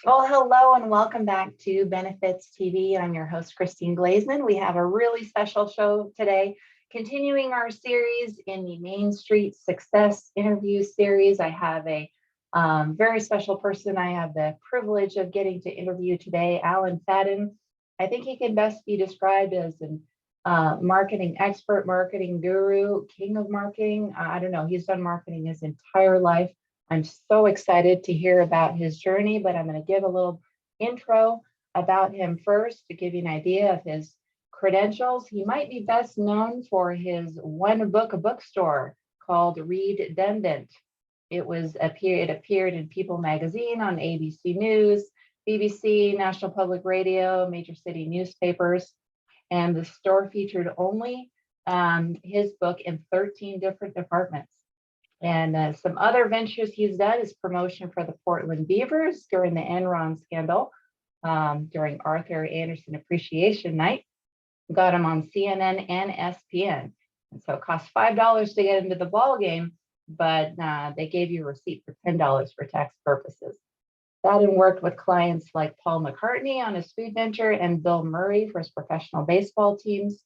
Well, hello and welcome back to Benefits TV. I'm your host, Christine Glazman. We have a really special show today, continuing our series in the Main Street Success interview series. I have a very special person I have the privilege of getting to interview today, Allen Fahden. I think he can best be described as an marketing expert, marketing guru, king of marketing. I don't know, he's done marketing his entire life. I'm so excited to hear about his journey, but I'm going to give a little intro about him first to give you an idea of his credentials. He might be best known for his one book, a bookstore called Redundant. It appeared in People magazine, on ABC News, BBC, National Public Radio, major city newspapers, and the store featured only his book in 13 different departments. And some other ventures he's done is promotion for the Portland Beavers during the Enron scandal, during Arthur Anderson Appreciation Night. Got him on CNN and ESPN. And so it cost $5 to get into the ball game, but they gave you a receipt for $10 for tax purposes. Fadden worked with clients like Paul McCartney on his food venture and Bill Murray for his professional baseball teams.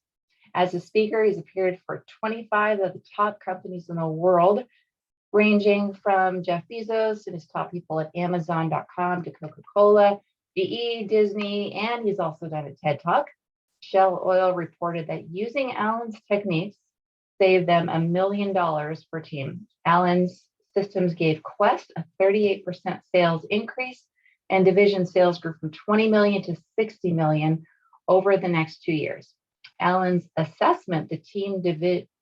As a speaker, he's appeared for 25 of the top companies in the world, ranging from Jeff Bezos and his top people at Amazon.com to Coca-Cola, GE, Disney, and he's also done a TED Talk. Shell Oil reported that using Allen's techniques saved them $1 million per team. Allen's systems gave Quest a 38% sales increase, and division sales grew from 20 million to 60 million over the next 2 years. Allen's assessment, the team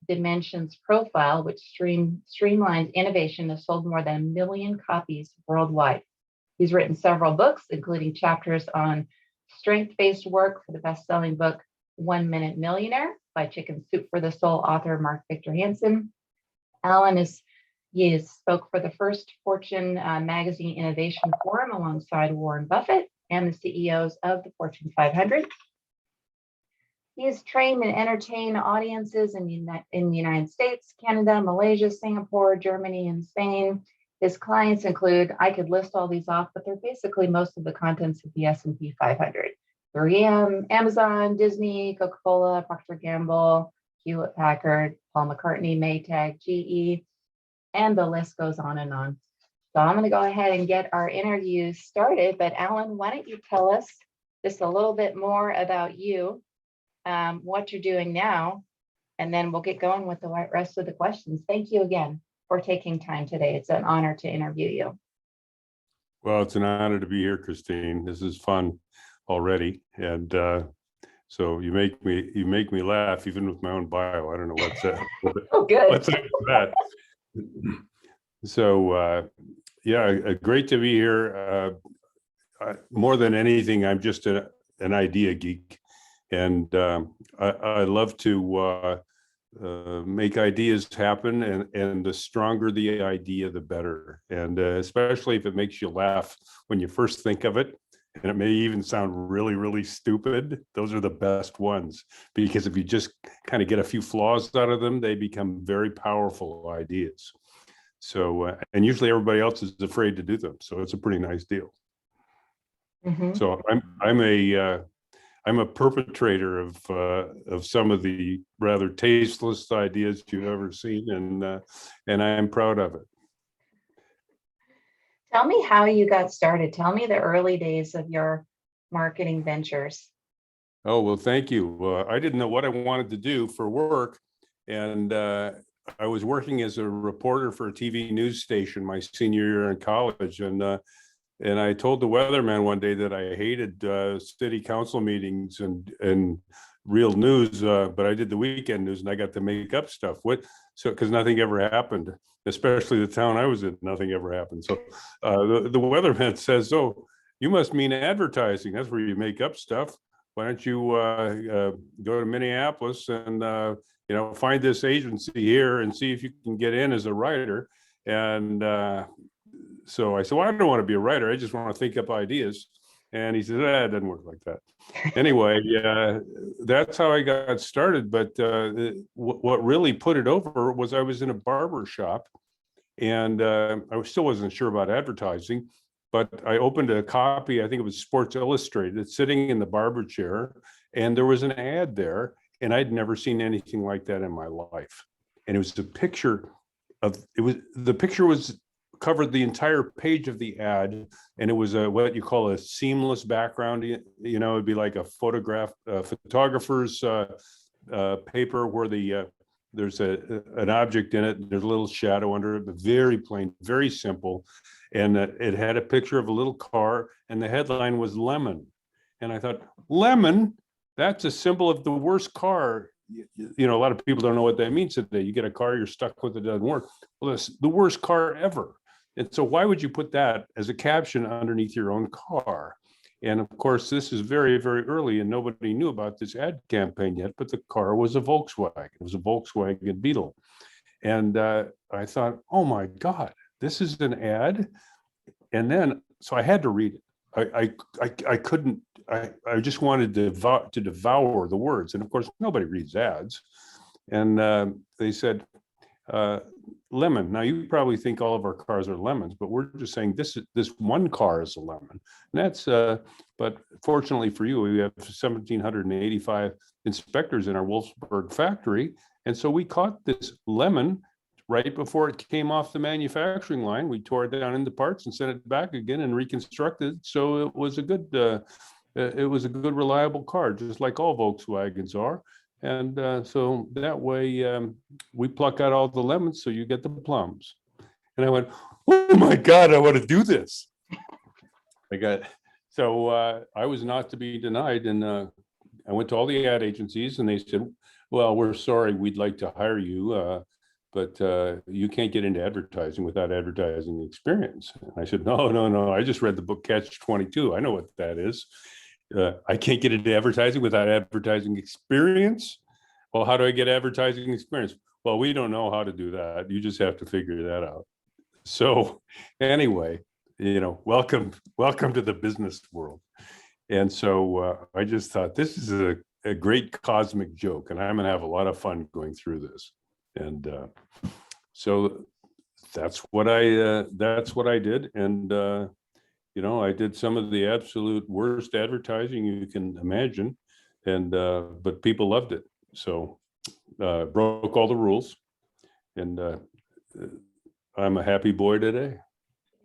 dimensions profile, which streamlines innovation, has sold more than 1 million copies worldwide. He's written several books, including chapters on strength-based work for the best-selling book 1 Minute Millionaire by Chicken Soup for the Soul author Mark Victor Hansen. Allen spoke for the first Fortune magazine Innovation Forum alongside Warren Buffett and the CEOs of the Fortune 500. He has trained and entertained audiences in the United States, Canada, Malaysia, Singapore, Germany, and Spain. His clients include, I could list all these off, but they're basically most of the contents of the S&P 500. 3M, Amazon, Disney, Coca-Cola, Procter & Gamble, Hewlett-Packard, Paul McCartney, Maytag, GE, and the list goes on and on. So I'm going to go ahead and get our interview started. But Allen, why don't you tell us just a little bit more about you, what you're doing now, and then we'll get going with the rest of the questions. Thank you again for taking time today. It's an honor to interview you. Well, it's an honor to be here, Christine. This is fun already, and so you make me laugh even with my own bio. I don't know what's that. Oh, good. What's that? So yeah, great to be here. More than anything, I'm just an idea geek. And I love to make ideas happen, and the stronger the idea, the better. And especially if it makes you laugh when you first think of it, and it may even sound really, really stupid. Those are the best ones, because if you just kind of get a few flaws out of them, they become very powerful ideas. So, and usually everybody else is afraid to do them. So it's a pretty nice deal. Mm-hmm. So I'm a perpetrator of some of the rather tasteless ideas you've ever seen, and I'm proud of it. Tell me how you got started. Tell me the early days of your marketing ventures. Oh, well, thank you. I didn't know what I wanted to do for work, and I was working as a reporter for a TV news station my senior year in college, and I told the weatherman one day that I hated city council meetings and real news, but I did the weekend news and I got to make up stuff. Because nothing ever happened, especially the town I was in, nothing ever happened. So the weatherman says, "Oh, you must mean advertising. That's where you make up stuff. Why don't you go to Minneapolis and find this agency here and see if you can get in as a writer?" And so I said, "Well, I don't want to be a writer. I just want to think up ideas." And he said, "It doesn't work like that." Anyway, that's how I got started. But what really put it over was I was in a barber shop, and I still wasn't sure about advertising, but I opened a copy, I think it was Sports Illustrated, it's sitting in the barber chair, and there was an ad there, and I'd never seen anything like that in my life. And it was a picture of, the picture was covered the entire page of the ad, and it was what you call a seamless background. It'd be like a photographer's paper where there's an object in it, there's a little shadow under it, but very plain, very simple. And it had a picture of a little car, and the headline was Lemon. And I thought, lemon, that's a symbol of the worst car. A lot of people don't know what that means today. You get a car, you're stuck with it, doesn't work. Well, that's the worst car ever. And so why would you put that as a caption underneath your own car? And of course, this is very, very early, and nobody knew about this ad campaign yet, but the car was a Volkswagen. It was a Volkswagen Beetle. And I thought, oh my God, this is an ad. And then, so I had to read it. I couldn't, I just wanted to devour the words. And of course, nobody reads ads. And they said, lemon. Now you probably think all of our cars are lemons, but we're just saying this one car is a lemon. And that's, but fortunately for you, we have 1,785 inspectors in our Wolfsburg factory. And so we caught this lemon right before it came off the manufacturing line. We tore it down into parts and sent it back again and reconstructed. So it was a good, reliable car, just like all Volkswagens are. And so that way we pluck out all the lemons, so you get the plums. And I went, oh my God, I want to do this. I was not to be denied. And I went to all the ad agencies, and they said, well, we're sorry, we'd like to hire you, but you can't get into advertising without advertising experience. And I said, no, I just read the book Catch 22. I know what that is. I can't get into advertising without advertising experience. Well, how do I get advertising experience? Well, we don't know how to do that. You just have to figure that out. So anyway, welcome to the business world. And so I just thought this is a great cosmic joke, and I'm going to have a lot of fun going through this. And so that's what I did. And I did some of the absolute worst advertising you can imagine, and but people loved it. So broke all the rules, and I'm a happy boy today.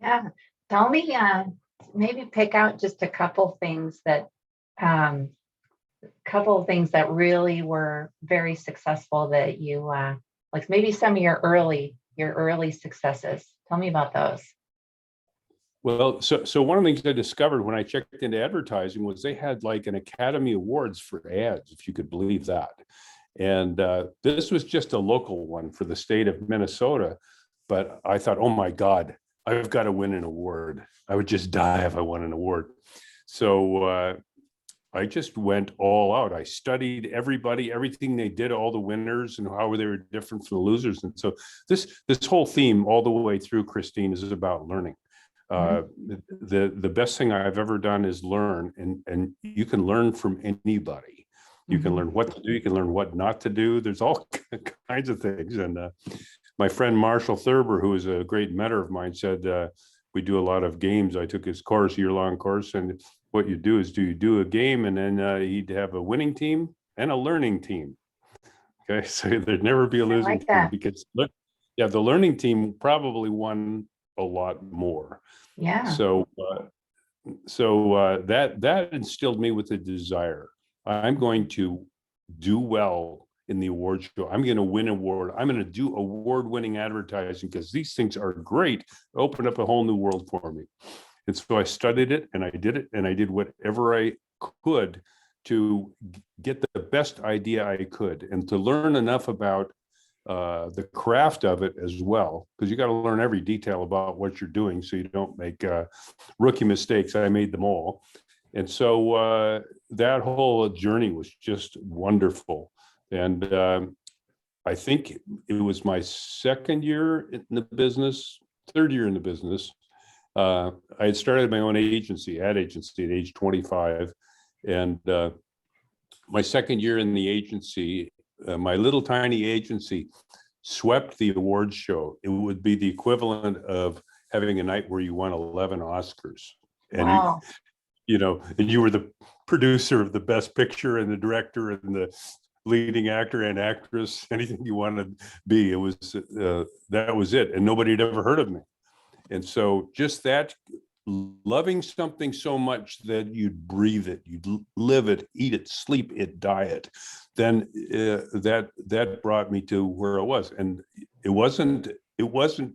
Yeah. Tell me, maybe pick out just a couple things that really were very successful that you like, maybe some of your early successes. Tell me about those. Well, so one of the things I discovered when I checked into advertising was they had like an Academy Awards for ads, if you could believe that. And this was just a local one for the state of Minnesota. But I thought, oh my God, I've got to win an award. I would just die if I won an award. So I just went all out. I studied everything they did, all the winners and how they were different from the losers. And so this whole theme all the way through, Christine, is about learning. The best thing I've ever done is learn, and you can learn from anybody. You can learn what to do, you can learn what not to do. There's all kinds of things. And my friend Marshall Thurber, who is a great mentor of mine, said we do a lot of games. I took his course, year-long course, and what you do is you do a game, and then he'd have a winning team and a learning team. Okay, so there'd never be a losing team, because the learning team probably won a lot more. Yeah. So that instilled me with a desire. I'm going to do well in the award show. I'm going to win an award. I'm going to do award-winning advertising, because these things are great. Opened up a whole new world for me. And so I studied it, and I did it, and I did whatever I could to get the best idea I could, and to learn enough about the craft of it as well, because you got to learn every detail about what you're doing so you don't make rookie mistakes. I made them all. And so that whole journey was just wonderful. And I think it was my second year in the business, third year in the business. I had started my own ad agency at age 25. And my second year in the agency, my little tiny agency swept the awards show. It would be the equivalent of having a night where you won 11 Oscars. And Wow. and you were the producer of the best picture and the director and the leading actor and actress, anything you wanted to be. It was that was it, and nobody had ever heard of me. And so just that, loving something so much that you'd breathe it, you'd live it, eat it, sleep it, die it, then that brought me to where I was. And it wasn't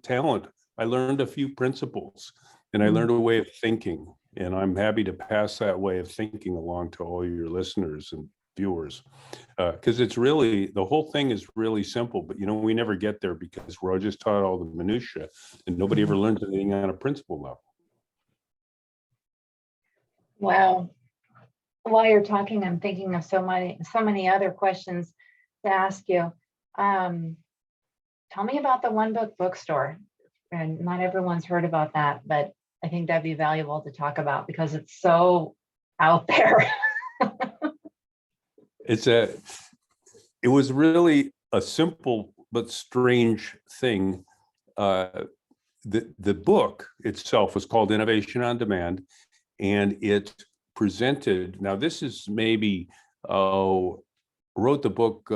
talent. I learned a few principles, and I learned a way of thinking. And I'm happy to pass that way of thinking along to all your listeners and viewers, because it's really, the whole thing is really simple, but we never get there because we're all just taught all the minutia, and nobody ever learns anything on a principle level. Wow. While you're talking, I'm thinking of so many other questions to ask you. Tell me about the One Book bookstore. And not everyone's heard about that, but I think that'd be valuable to talk about because it's so out there. It was really a simple but strange thing. The book itself was called Innovation on Demand, and it presented, now this is maybe, wrote the book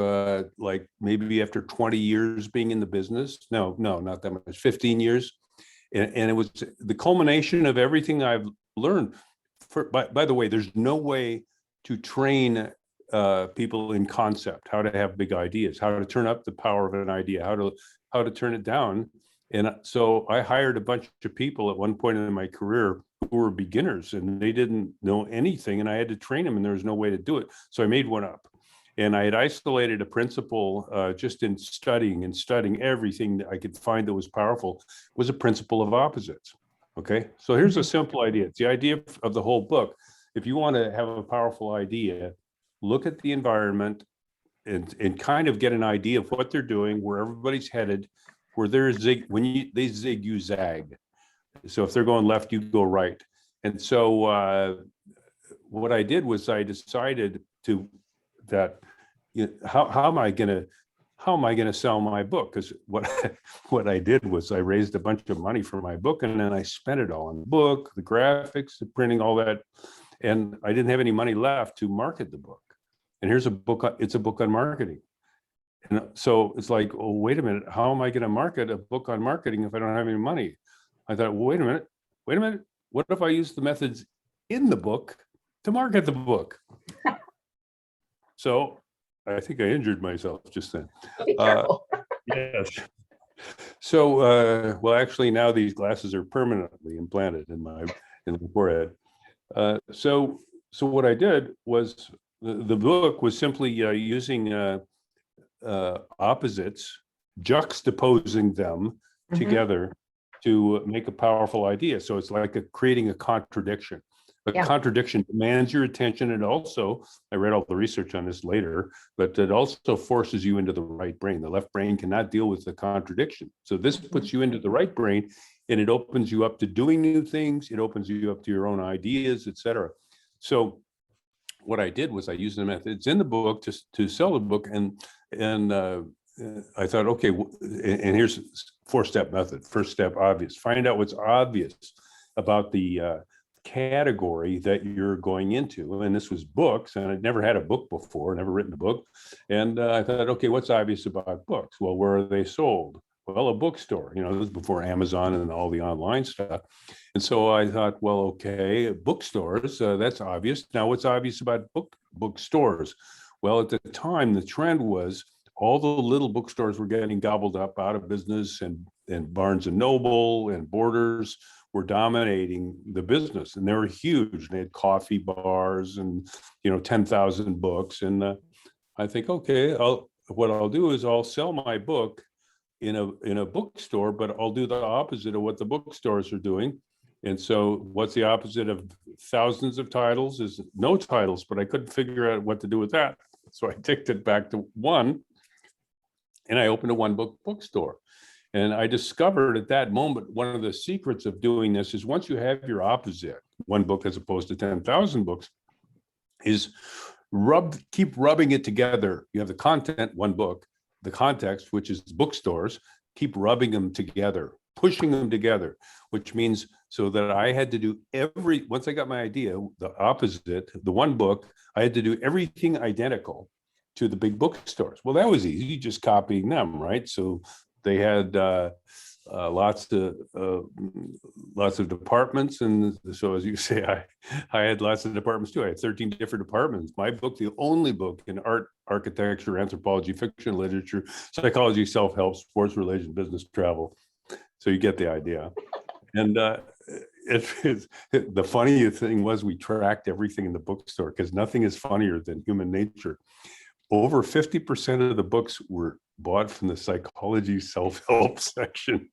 like maybe after 20 years being in the business. No, not that much, 15 years. And it was the culmination of everything I've learned. By the way, there's no way to train people in concept, how to have big ideas, how to turn up the power of an idea, how to turn it down. And so I hired a bunch of people at one point in my career who were beginners, and they didn't know anything, and I had to train them, and there was no way to do it. So I made one up. And I had isolated a principle just in studying everything that I could find that was powerful, was a principle of opposites. Okay, so here's a simple idea. It's the idea of the whole book. If you want to have a powerful idea, look at the environment and kind of get an idea of what they're doing, where everybody's headed, where they're they zig, you zag. So if they're going left, you go right. And so what I did was I decided that how am I going to sell my book? Because what I did was I raised a bunch of money for my book, and then I spent it all on the book, the graphics, the printing, all that, and I didn't have any money left to market the book. And here's a book. It's a book on marketing. And so it's like, oh, wait a minute. How am I going to market a book on marketing if I don't have any money? I thought, well, wait a minute. What if I use the methods in the book to market the book? So I think I injured myself just then. Be careful. Yes. So, well, actually, now these glasses are permanently implanted in my forehead. So what I did was the book was simply using opposites, juxtaposing them together to make a powerful idea. So it's like creating a contradiction. A contradiction demands your attention, and also, I read all the research on this later, but it also forces you into the right brain. The left brain cannot deal with the contradiction. So this puts you into the right brain, and it opens you up to doing new things. It opens you up to your own ideas, etc. So what I did was I used the methods in the book to sell the book, and I thought, okay, and here's 4-step method. First step, obvious. Find out what's obvious about the category that you're going into. And this was books, and I'd never had a book before, never written a book. And I thought, okay, what's obvious about books? Well, where are they sold? Well, a bookstore. This was before Amazon and all the online stuff. And so I thought, well, okay, bookstores, that's obvious. Now, what's obvious about bookstores? Well, at the time, the trend was all the little bookstores were getting gobbled up, out of business, and Barnes and Noble and Borders were dominating the business, and they were huge. They had coffee bars and 10,000 books. And I think, okay, what I'll do is I'll sell my book in a bookstore, but I'll do the opposite of what the bookstores are doing. And so what's the opposite of thousands of titles is no titles, but I couldn't figure out what to do with that. So I ticked it back to one, and I opened a one book bookstore. And I discovered at that moment, one of the secrets of doing this is once you have your opposite, one book as opposed to 10,000 books, is keep rubbing it together. You have the content, one book, the context, which is bookstores, keep rubbing them together. pushing them together, which means so that I had to do once I got my idea, the opposite, the one book, I had to do everything identical to the big bookstores. Well, that was easy, just copying them, right? So they had lots of departments, and so as you say, I had lots of departments too. I had 13 different departments. My book, the only book in art, architecture, anthropology, fiction, literature, psychology, self-help, sports, religion, business, travel. So you get the idea. And the funny thing was we tracked everything in the bookstore because nothing is funnier than human nature. Over 50% of the books were bought from the psychology self-help section.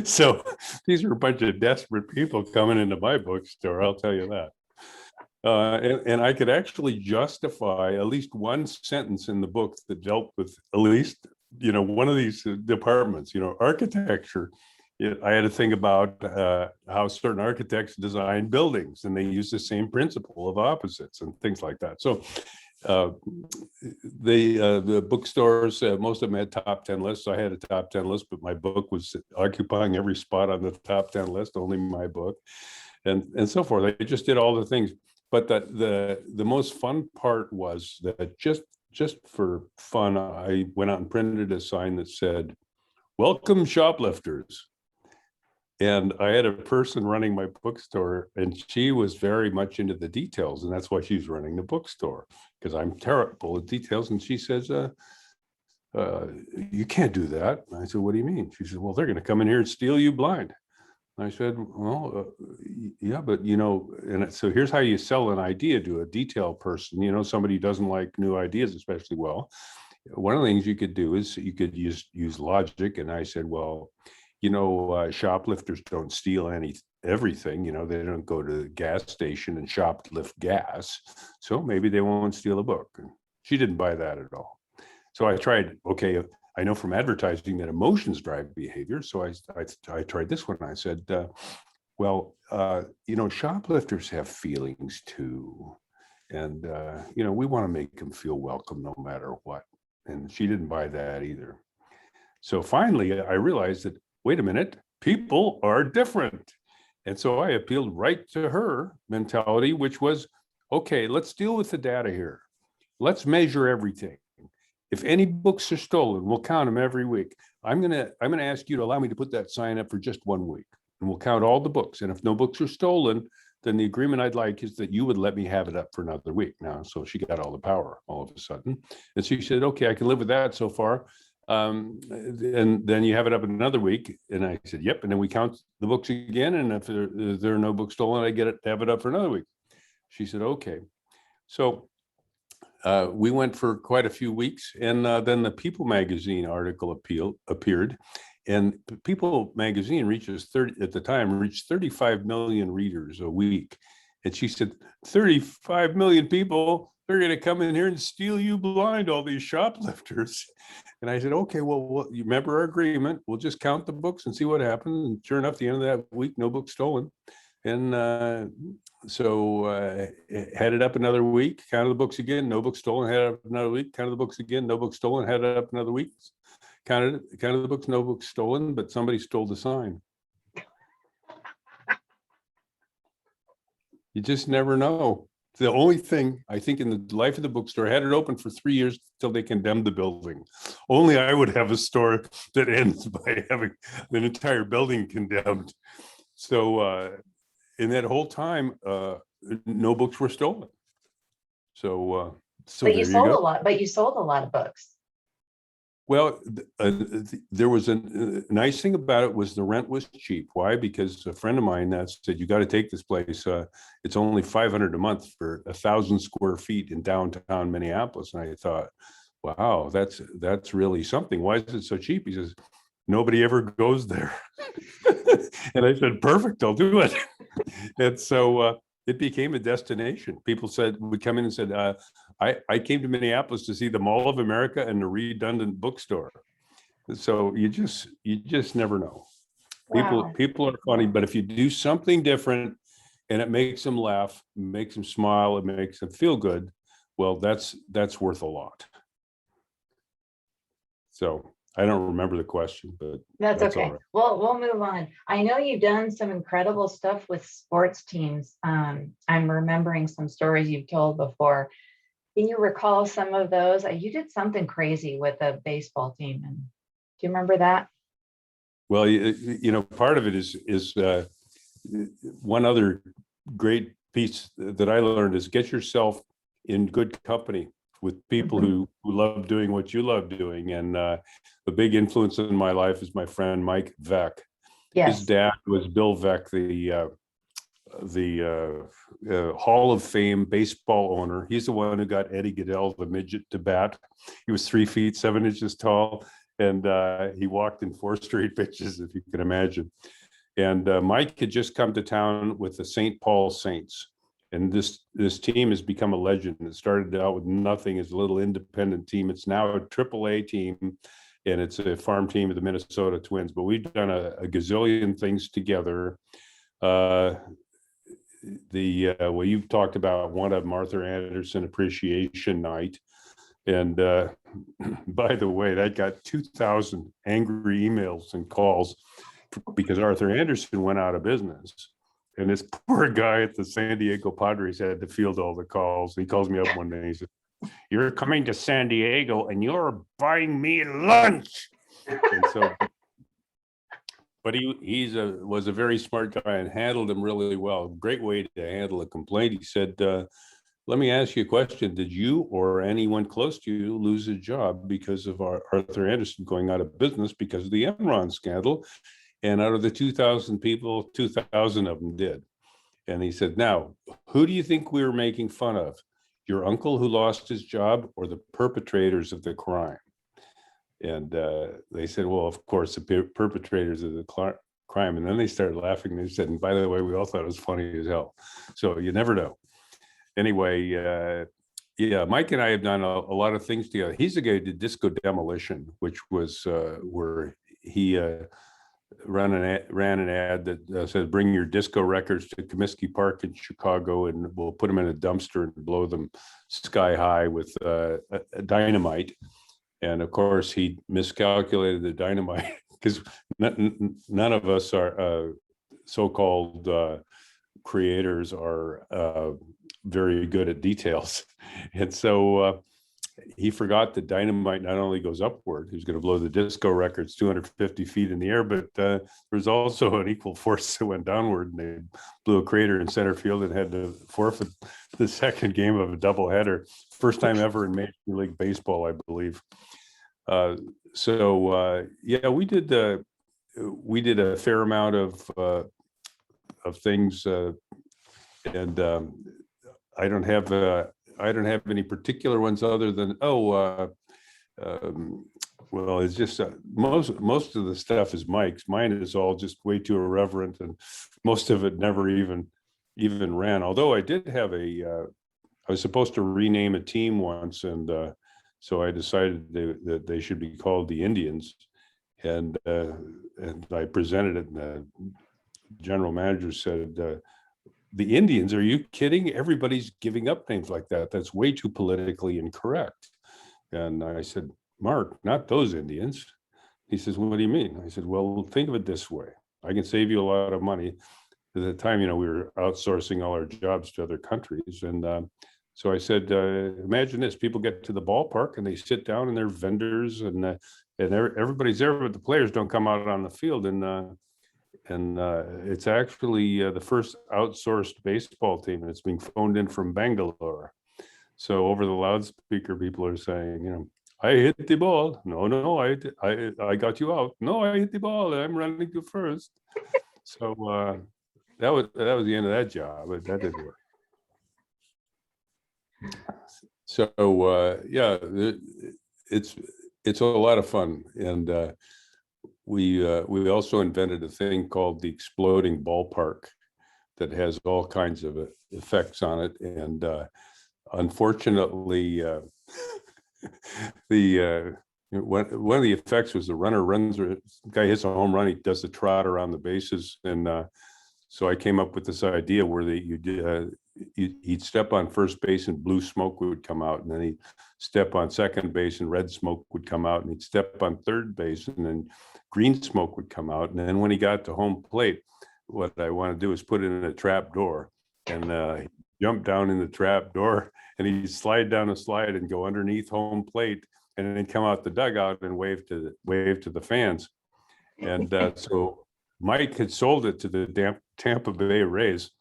So these are a bunch of desperate people coming into my bookstore, I'll tell you that. And I could actually justify at least one sentence in the book that dealt with at least, one of these departments, architecture. I had to think about how certain architects design buildings, and they use the same principle of opposites and things like that. So the bookstores, most of them had top 10 lists. I had a top 10 list, but my book was occupying every spot on the top 10 list, only my book, and so forth. I just did all the things. But the most fun part was that just for fun, I went out and printed a sign that said, "Welcome shoplifters." And I had a person running my bookstore, and she was very much into the details, and that's why she's running the bookstore, because I'm terrible at details. And she says, "You can't do that." And I said, "What do you mean?" She said, "Well, they're going to come in here and steal you blind." I said, "Well, yeah, but and so here's how you sell an idea to a detail person, somebody who doesn't like new ideas especially well. One of the things you could do is you could use logic." And I said, "Well, shoplifters don't steal everything. They don't go to the gas station and shoplift gas. So maybe they won't steal a book." And she didn't buy that at all. So I tried, okay, I know from advertising that emotions drive behavior. So I tried this one. I said, well, shoplifters have feelings too. And, we want to make them feel welcome no matter what. And she didn't buy that either. So finally, I realized that, wait a minute, people are different. And so I appealed right to her mentality, which was, okay, let's deal with the data here. Let's measure everything. If any books are stolen, we'll count them every week. I'm gonna ask you to allow me to put that sign up for just 1 week, and we'll count all the books. And if no books are stolen, then the agreement I'd like is that you would let me have it up for another week. Now, so she got all the power all of a sudden. And she said, okay, I can live with that so far. And then you have it up another week. And I said, yep. And then we count the books again. And if there are no books stolen, I have it up for another week. She said, okay. So we went for quite a few weeks. And then the People magazine article appeared. And People magazine reached 35 million readers a week. And she said, 35 million people, they're going to come in here and steal you blind, all these shoplifters. And I said, okay, well, you remember our agreement. We'll just count the books and see what happens. And sure enough, the end of that week, no books stolen. And so had it up another week, counted the books again, no books stolen, had it up another week, counted the books again, no books stolen, had it up another week. Counted the books, no books stolen, but somebody stole the sign. You just never know. The only thing I think in the life of the bookstore, I had it open for 3 years till they condemned the building. Only I would have a store that ends by having an entire building condemned. So in that whole time, no books were stolen. So but you sold a lot. But you sold a lot of books. Well, there was a nice thing about it was the rent was cheap. Why? Because a friend of mine said, you got to take this place. It's only $500 a month for 1,000 square feet in downtown Minneapolis. And I thought, wow, that's really something. Why is it so cheap? He says, nobody ever goes there. And I said, perfect, I'll do it. And so it became a destination. People would come in and said, I came to Minneapolis to see the Mall of America and the redundant bookstore. So you just never know. Wow. People are funny, but if you do something different and it makes them laugh, makes them smile, it makes them feel good, well, that's worth a lot. So I don't remember the question, but That's that's all okay. right. Well, we'll move on. I know you've done some incredible stuff with sports teams. I'm remembering some stories you've told before. Can you recall some of those? You did something crazy with a baseball team, and do you remember that? Well, part of it is one other great piece that I learned is get yourself in good company with people Mhm. who love doing what you love doing. And a big influence in my life is my friend Mike Veck. His Yes. dad was Bill Veck, the Hall of Fame baseball owner. He's the one who got Eddie Goodell, the midget, to bat. He was 3 feet 7 inches tall, and he walked in 4 straight pitches, if you can imagine. And Mike had just come to town with the St. Paul Saints. And this team has become a legend. It started out with nothing as a little independent team. It's now a AAA team, and it's a farm team of the Minnesota Twins. But we've done a gazillion things together. Well, you've talked about one of them, Arthur Anderson Appreciation Night. And by the way, that got 2,000 angry emails and calls because Arthur Anderson went out of business. And this poor guy at the San Diego Padres had to field all the calls. He calls me up one day and he said, "You're coming to San Diego and you're buying me lunch." And so, but was a very smart guy and handled him really well. Great way to handle a complaint. He said, "Let me ask you a question. Did you or anyone close to you lose a job because of Arthur Anderson going out of business because of the Enron scandal?" And out of the 2,000 people, 2,000 of them did. And he said, "Now, who do you think we were making fun of? Your uncle who lost his job or the perpetrators of the crime?" And they said, "Well, of course, the perpetrators of the crime." And then they started laughing. They said, "And by the way, we all thought it was funny as hell." So you never know. Anyway, yeah, Mike and I have done a lot of things together. He's the guy who did Disco Demolition, which was where he ran an ad that said, "Bring your disco records to Comiskey Park in Chicago, and we'll put them in a dumpster and blow them sky high with a dynamite." And of course, he miscalculated the dynamite because none of us are so-called creators are very good at details. And so he forgot that dynamite not only goes upward, he was going to blow the disco records 250 feet in the air, but there's also an equal force that went downward, and they blew a crater in center field and had to forfeit the second game of a doubleheader. First time ever in Major League Baseball, I believe. Yeah, we did a fair amount of things, and I don't have any particular ones other than well, it's just most of the stuff is Mike's. Mine is all just way too irreverent, and most of it never even ran. Although I did have I was supposed to rename a team once, and so I decided that they should be called the Indians, and I presented it, and the general manager said, "The Indians? Are you kidding? Everybody's giving up names like that. That's way too politically incorrect." And I said, "Mark, not those Indians." He says, "What do you mean?" I said, "Well, think of it this way. I can save you a lot of money." At the time, we were outsourcing all our jobs to other countries. And so I said, imagine this: people get to the ballpark and they sit down, and they're vendors, and everybody's there, but the players don't come out on the field. And it's actually the first outsourced baseball team, and it's being phoned in from Bangalore. So over the loudspeaker, people are saying, "I hit the ball. No, I got you out. No, I hit the ball. I'm running to first." So that was the end of that job, but that didn't work. So yeah, it's a lot of fun, and we also invented a thing called the exploding ballpark that has all kinds of effects on it, and unfortunately, one of the effects was the runner runs, or guy hits a home run, he does the trot around the bases, and So I came up with this idea where he'd step on first base and blue smoke would come out, and then he'd step on second base and red smoke would come out, and he'd step on third base and then green smoke would come out. And then when he got to home plate, what I want to do is put it in a trap door, and he'd jump down in the trap door, and he'd slide down a slide and go underneath home plate, and then come out the dugout and wave to the fans. And so Mike had sold it to the Tampa Bay Rays,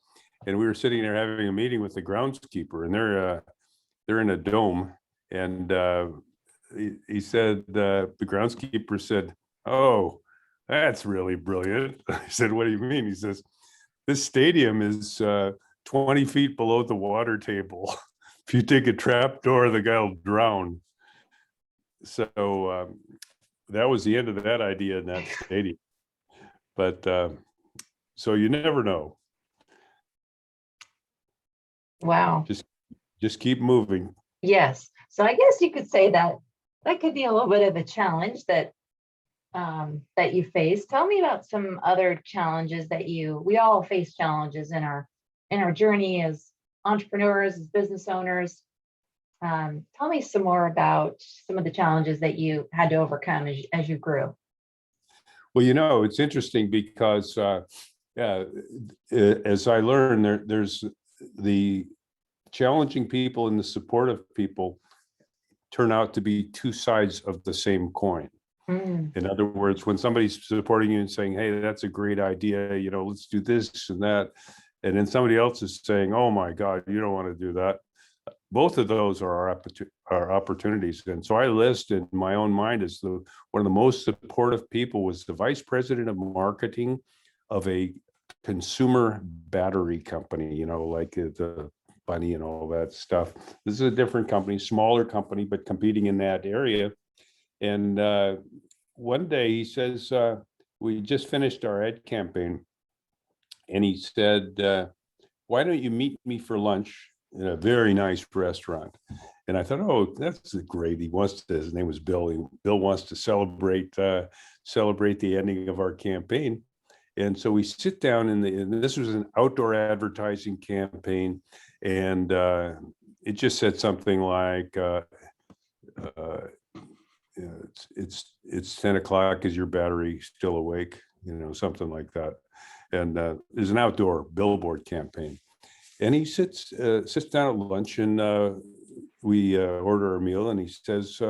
and we were sitting there having a meeting with the groundskeeper, and they're in a dome, and he said, the groundskeeper said, "Oh, that's really brilliant." I said, "What do you mean?" He says, "This stadium is 20 feet below the water table. If you take a trap door, the guy will drown." So that was the end of that idea in that stadium. But so you never know. Wow. Just keep moving. Yes. So I guess you could say that could be a little bit of a challenge that that you face. Tell me about some other challenges that we all face challenges in our journey as entrepreneurs, as business owners. Tell me some more about some of the challenges that you had to overcome as you grew. Well, it's interesting because as I learned, there's the challenging people and the supportive people turn out to be two sides of the same coin. In other words, when somebody's supporting you and saying, "Hey, that's a great idea, let's do this and that," and then somebody else is saying, "Oh my God, you don't want to do that." Both of those are our opportunities. And so I list in my own mind as one of the most supportive people was the vice president of marketing of a consumer battery company, like the Bunny and all that stuff. This is a different company, smaller company, but competing in that area. And one day he says, we just finished our ad campaign. And he said, "Why don't you meet me for lunch in a very nice restaurant?" And I thought, "Oh, that's great. His name was Bill. Bill wants to celebrate the ending of our campaign." And so we sit down and this was an outdoor advertising campaign. And it just said something like, it's 10 o'clock. Is your battery still awake? Something like that. And there's an outdoor billboard campaign. And he sits down at lunch, and we order our meal, and he says,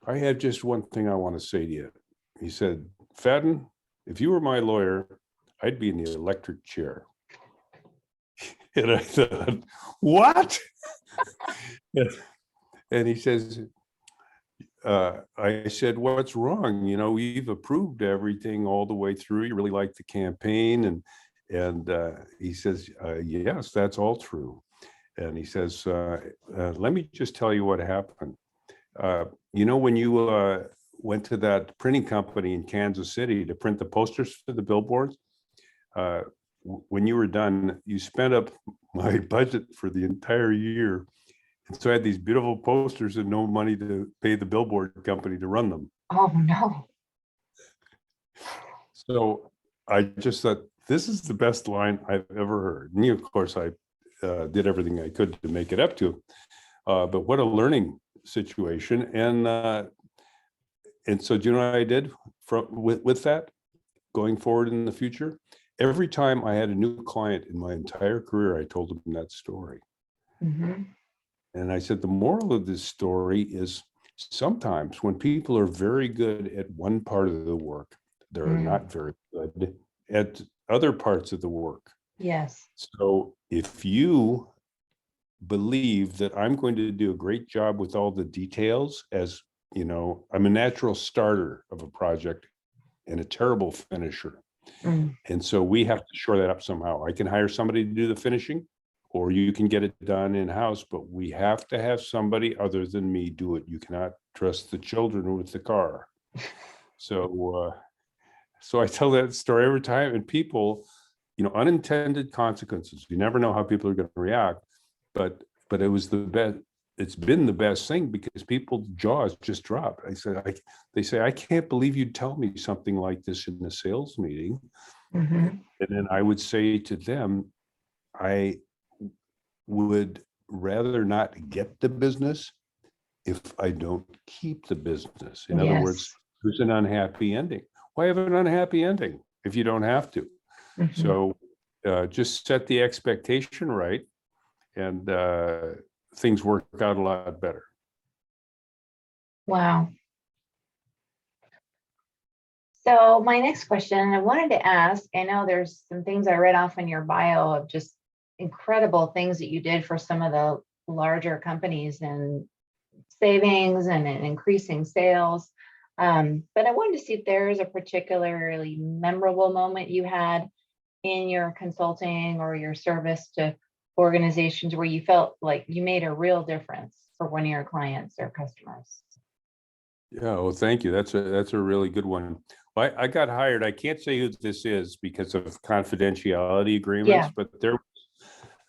"I have just one thing I want to say to you." He said, "Fahden, if you were my lawyer, I'd be in the electric chair." And I thought, "What?" And he says, I said, "What's wrong? We've approved everything all the way through. You really like the campaign." And he says, "Yes, that's all true." And he says, "Let me just tell you what happened. When you went to that printing company in Kansas City to print the posters for the billboards, when you were done, you spent up my budget for the entire year. And so I had these beautiful posters and no money to pay the billboard company to run them." Oh no. So I just thought, this is the best line I've ever heard. And of course, I did everything I could to make it up to him. But what a learning situation. And so do you know what I did with that going forward in the future? Every time I had a new client in my entire career, I told them that story. Mm-hmm. And I said, the moral of this story is sometimes when people are very good at one part of the work, they're not very good at other parts of the work. Yes. So if you believe that I'm going to do a great job with all the details, as I'm a natural starter of a project and a terrible finisher. And so we have to shore that up somehow. I can hire somebody to do the finishing, or you can get it done in-house, but we have to have somebody other than me do it. You cannot trust the children with the car. So I tell that story every time, and people, unintended consequences. You never know how people are going to react, but it was the best. It's been the best thing because people's jaws just drop. They say, "I can't believe you'd tell me something like this in the sales meeting." Mhm. And then I would say to them, I would rather not get the business if I don't keep the business. In other words, Yes. there's an unhappy ending. Why have an unhappy ending if you don't have to? Mhm. So just set the expectation right, and things work out a lot better. Wow. So my next question, I wanted to ask, I know there's some things I read off in your bio of just incredible things that you did for some of the larger companies and savings and increasing sales. But I wanted to see if there is a particularly memorable moment you had in your consulting or your service to organizations where you felt like you made a real difference for one of your clients or customers. Yeah, well, thank you. That's a really good one. Well, I got hired. I can't say who this is because of confidentiality agreements, Yeah. but there was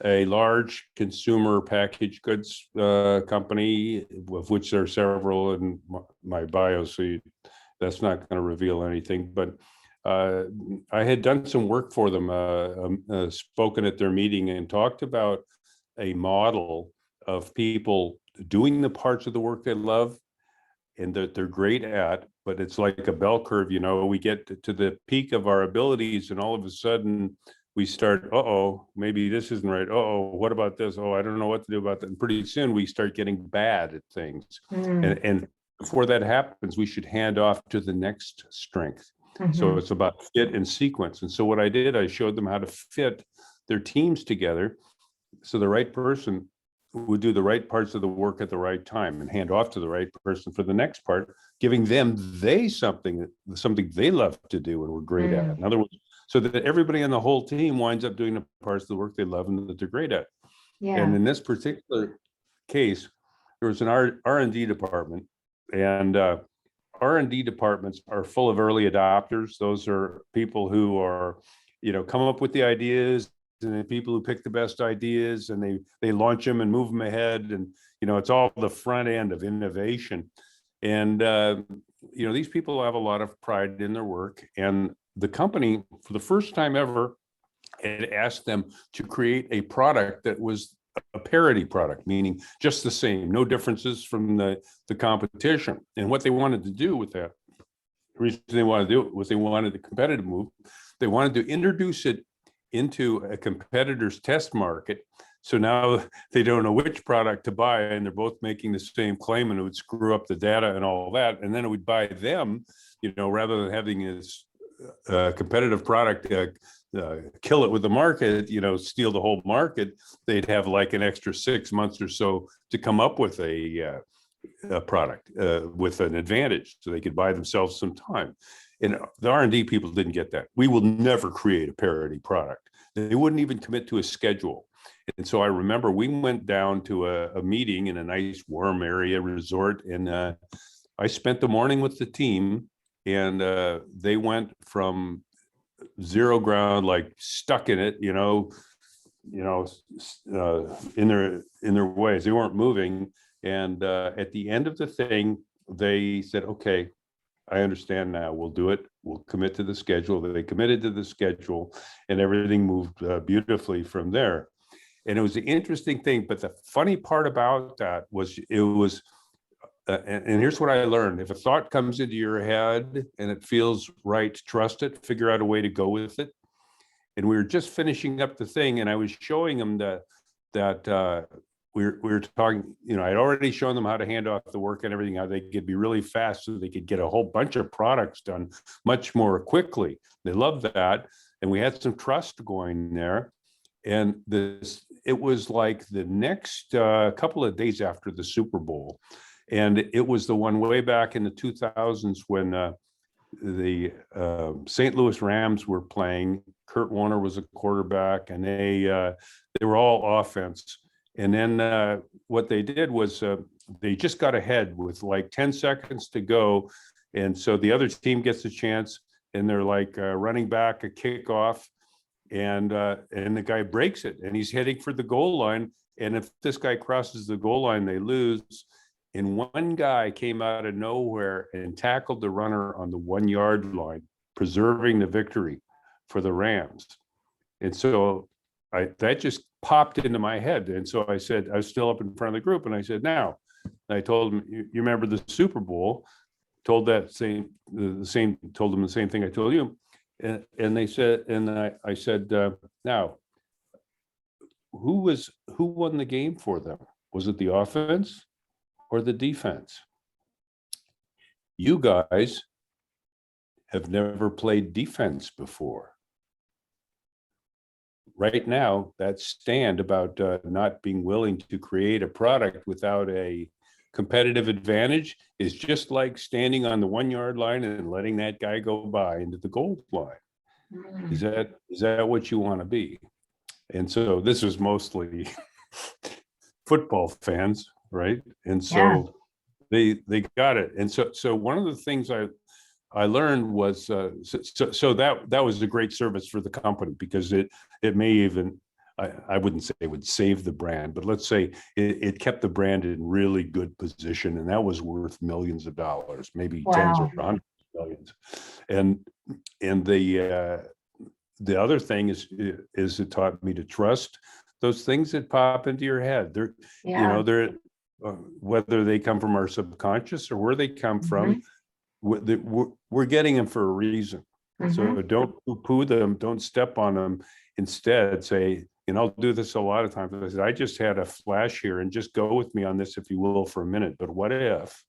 a large consumer packaged goods company, of which there are several in my bio, so that's not going to reveal anything. But uh, I had done some work for them, spoken at their meeting, and talked about a model of people doing the parts of the work they love and that they're great at, but it's like a bell curve. We get to the peak of our abilities, and all of a sudden we start, uh-oh, maybe this isn't right. Uh-oh, what about this? Oh, I don't know what to do about that. And pretty soon we start getting bad at things. Mm. And before that happens, we should hand off to the next strength. So Mhm. it's about fit and sequence. And so what I did, I showed them how to fit their teams together so the right person would do the right parts of the work at the right time and hand off to the right person for the next part, giving them something they love to do and were great at. Mm. In other words, so that everybody on the whole team winds up doing the parts of the work they love and that they're great at. And Yeah. in this particular case, there was an R&D department, and R&D departments are full of early adopters. Those are people who are, come up with the ideas, and the people who pick the best ideas, and they launch them and move them ahead. And, it's all the front end of innovation. And, these people have a lot of pride in their work. And the company, for the first time ever, had asked them to create a product that was a parity product, meaning just the same, no differences from the competition. And what they wanted to do with that, the reason they wanted to do it was they wanted the competitive move. They wanted to introduce it into a competitor's test market. So now they don't know which product to buy, and they're both making the same claim, and it would screw up the data and all that. And then it would buy them, rather than having this competitive product kill it with the market, steal the whole market, they'd have like an extra 6 months or so to come up with a product with an advantage, so they could buy themselves some time. And the R&D people didn't get that. We will never create a parity product. They wouldn't even commit to a schedule. And so I remember we went down to a meeting in a nice warm area resort, and I spent the morning with the team, and they went from zero ground, like stuck in it, in their ways. They weren't moving. And at the end of the thing, they said, okay, I understand now. We'll do it. We'll commit to the schedule. They committed to the schedule, and everything moved beautifully from there. And it was an interesting thing. But the funny part about that was and here's what I learned. If a thought comes into your head and it feels right, trust it, figure out a way to go with it. And we were just finishing up the thing, and I was showing them that we were talking, I'd already shown them how to hand off the work and everything, how they could be really fast so they could get a whole bunch of products done much more quickly. They loved that. And we had some trust going there. And it was like the next couple of days after the Super Bowl. And it was the one way back in the 2000s when the St. Louis Rams were playing. Kurt Warner was a quarterback, and they were all offense. And then what they did was they just got ahead with like 10 seconds to go. And so the other team gets a chance, and they're like running back a kickoff, and the guy breaks it, and he's heading for the goal line. And if this guy crosses the goal line, they lose. And one guy came out of nowhere and tackled the runner on the 1 yard line, preserving the victory for the Rams. And so that just popped into my head. And so I said, I was still up in front of the group, and I said, now, I told them, you remember the Super Bowl? Told them the same thing I told you. And they said, and I said, now, who won the game for them? Was it the offense or the defense? You guys have never played defense before. Right now, that stand about not being willing to create a product without a competitive advantage is just like standing on the 1 yard line and letting that guy go by into the goal line. Is that what you want to be? And so this was mostly football fans, right? And so they got it. And so one of the things I learned was so that was a great service for the company, because it may even, I wouldn't say it would save the brand, but let's say it kept the brand in really good position, and that was worth millions of dollars, maybe tens or hundreds of millions. And the other thing is it taught me to trust those things that pop into your head. They're they're whether they come from our subconscious or where they come from, we're getting them for a reason. So don't poo-poo them, don't step on them. Instead, say, I'll do this a lot of times. I said, I just had a flash here, and just go with me on this, if you will, for a minute. But what if?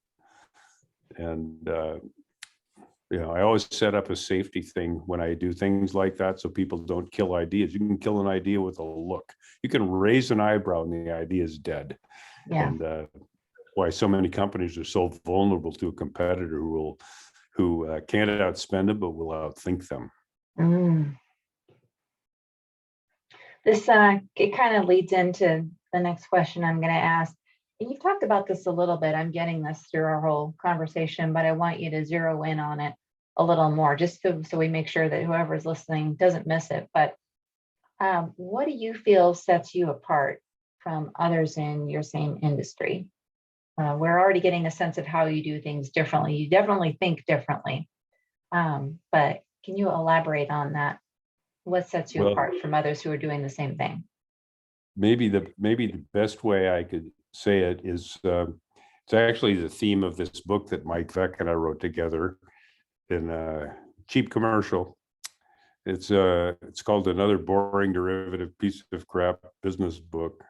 And I always set up a safety thing when I do things like that, so people don't kill ideas. You can kill an idea with a look. You can raise an eyebrow and the idea is dead. And why so many companies are so vulnerable to a competitor who can't outspend them, but will outthink them. This it kind of leads into the next question I'm going to ask. And you've talked about this a little bit. I'm getting this through our whole conversation, but I want you to zero in on it a little more, just so we make sure that whoever's listening doesn't miss it. But what do you feel sets you apart from others in your same industry? We're already getting a sense of how you do things differently. You definitely think differently. But can you elaborate on that? What sets you apart from others who are doing the same thing? Maybe the best way I could say it is, it's actually the theme of this book that Mike Veck and I wrote together in a cheap commercial. It's called Another Boring Derivative Piece of Crap Business Book.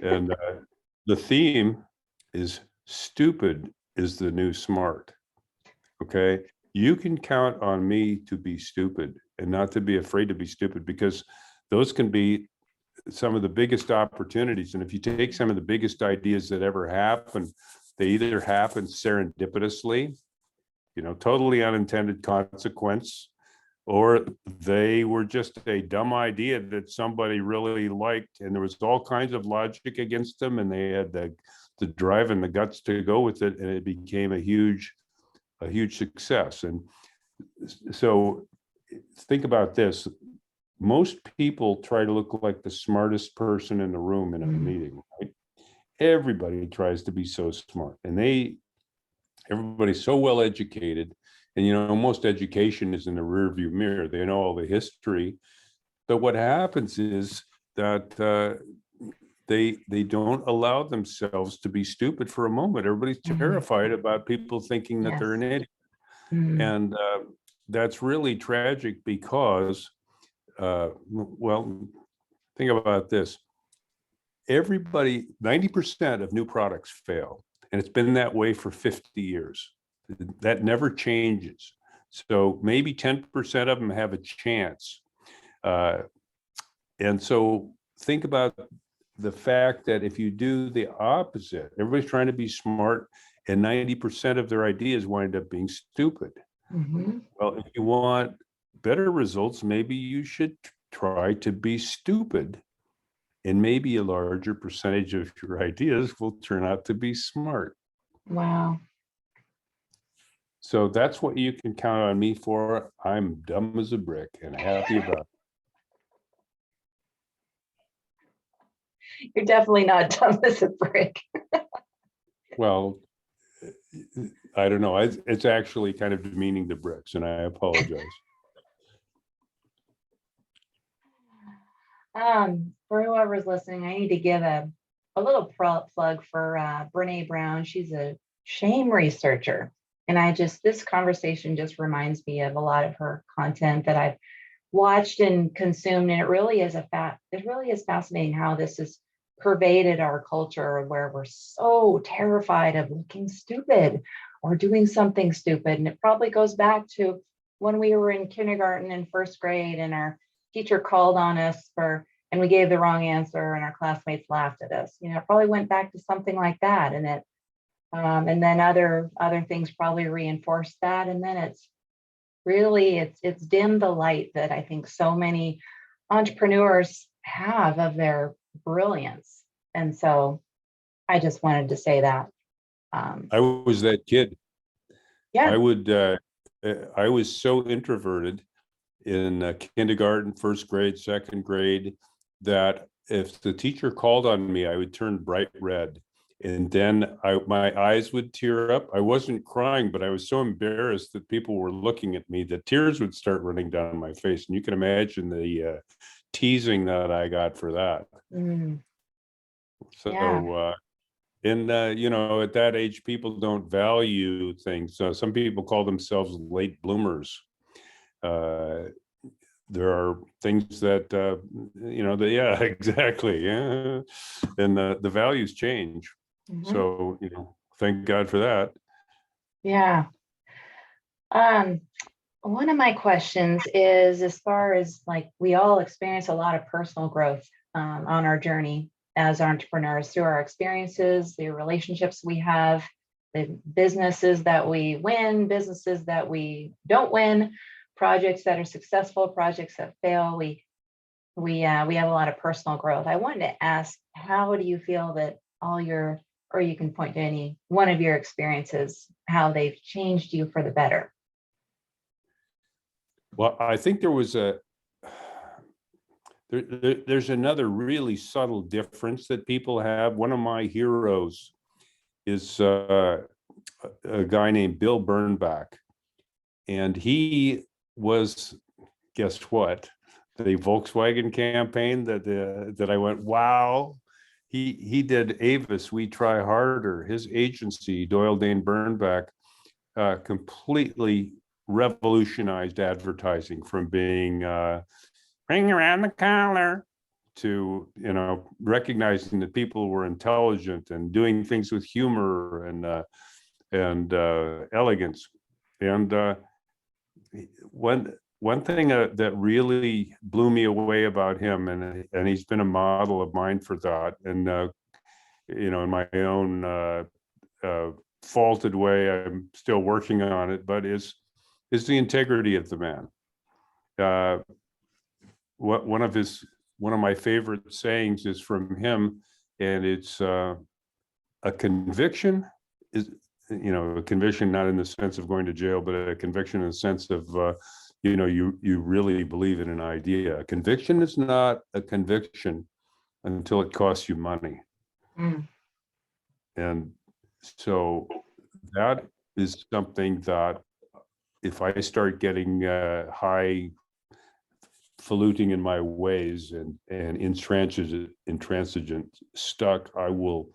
And the theme is stupid is the new smart. Okay. You can count on me to be stupid and not to be afraid to be stupid, because those can be some of the biggest opportunities. And if you take some of the biggest ideas that ever happen, they either happen serendipitously, totally unintended consequence, or they were just a dumb idea that somebody really liked, and there was all kinds of logic against them, and they had the drive and the guts to go with it, and it became a huge success. And so think about this. Most people try to look like the smartest person in the room in a meeting, right? Everybody tries to be so smart, and everybody's so well educated. And most education is in the rearview mirror. They know all the history, but what happens is that they don't allow themselves to be stupid for a moment. Everybody's terrified about people thinking that they're an idiot. And that's really tragic, because think about this. 90% of new products fail, and it's been that way for 50 years. That never changes. So maybe 10% of them have a chance. And so think about the fact that if you do the opposite, everybody's trying to be smart, and 90% of their ideas wind up being stupid. Well, if you want better results, maybe you should try to be stupid, and maybe a larger percentage of your ideas will turn out to be smart. Wow. So that's what you can count on me for. I'm dumb as a brick and happy about it. You're definitely not dumb as a brick. Well, I don't know. It's actually kind of demeaning the bricks, and I apologize. For whoever's listening, I need to give a little plug for Brene Brown. She's a shame researcher. And this conversation just reminds me of a lot of her content that I've watched and consumed. And it really is fascinating how this has pervaded our culture where we're so terrified of looking stupid or doing something stupid. And it probably goes back to when we were in kindergarten and first grade and our teacher called on us and we gave the wrong answer and our classmates laughed at us. It probably went back to something like that. And then other things probably reinforced that. And then it's dimmed the light that I think so many entrepreneurs have of their brilliance. And so I just wanted to say that. I was that kid. Yeah. I was so introverted in kindergarten, first grade, second grade, that if the teacher called on me, I would turn bright red. And then my eyes would tear up. I wasn't crying, but I was so embarrassed that people were looking at me that tears would start running down my face. And you can imagine the teasing that I got for that. Mm, So, yeah. at that age, people don't value things. Some people call themselves late bloomers. There are things that, yeah, exactly. Yeah. And the values change. Mhm. So, thank God for that. Yeah. One of my questions is, as far as like we all experience a lot of personal growth on our journey as entrepreneurs through our experiences, the relationships we have, the businesses that we win, businesses that we don't win, projects that are successful, projects that fail. We have a lot of personal growth. I wanted to ask, how do you feel that or you can point to any one of your experiences, how they've changed you for the better? Well, I think there's another really subtle difference that people have. One of my heroes is a guy named Bill Bernbach, and he was, guess what, the Volkswagen campaign that I went, wow. He did Avis, We Try Harder. His agency, Doyle Dane Bernbach, completely revolutionized advertising from being ring around the collar to recognizing that people were intelligent and doing things with humor and elegance. And one thing that really blew me away about him, and he's been a model of mine for that, and in my own faulted way, I'm still working on it, but is the integrity of the man. One of my favorite sayings is from him, and it's a conviction is, a conviction not in the sense of going to jail, but a conviction in the sense of you really believe in an idea. A conviction is not a conviction until it costs you money. Mm. And so that is something that if I start getting highfalutin in my ways and intransigent stuck, I will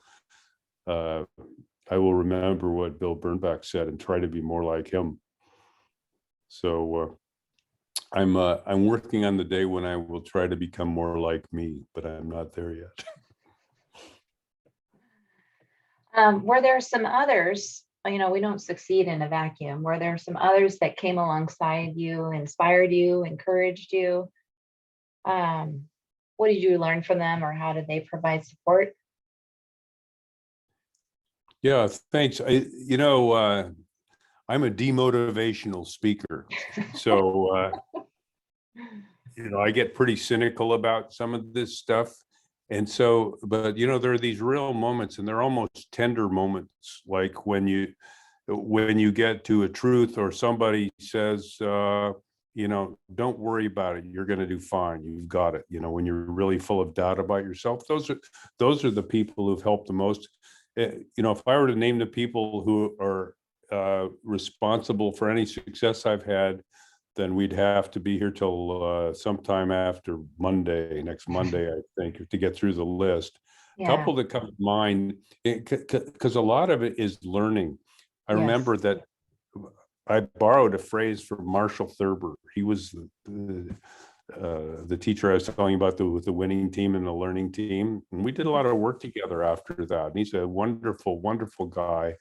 remember what Bill Bernbach said and try to be more like him. So I'm working on the day when I will try to become more like me, but I'm not there yet. Were there some others, we don't succeed in a vacuum. Were there some others that came alongside you, inspired you, encouraged you? What did you learn from them, or how did they provide support? Yeah, thanks. I'm a demotivational speaker. So, I get pretty cynical about some of this stuff. And so, but there are these real moments, and they're almost tender moments, like when you get to a truth, or somebody says, don't worry about it, you're going to do fine, you've got it. When you're really full of doubt about yourself, those are the people who've helped the most. If I were to name the people who are responsible for any success I've had, then we'd have to be here till sometime after Monday, next Monday, I think, to get through the list. A Yeah. couple that come to mind, because a lot of it is learning. I remember Yes. that I borrowed a phrase from Marshall Thurber. He was the teacher I was telling you about with the winning team and the learning team. And we did a lot of work together after that. And he's a wonderful, wonderful guy.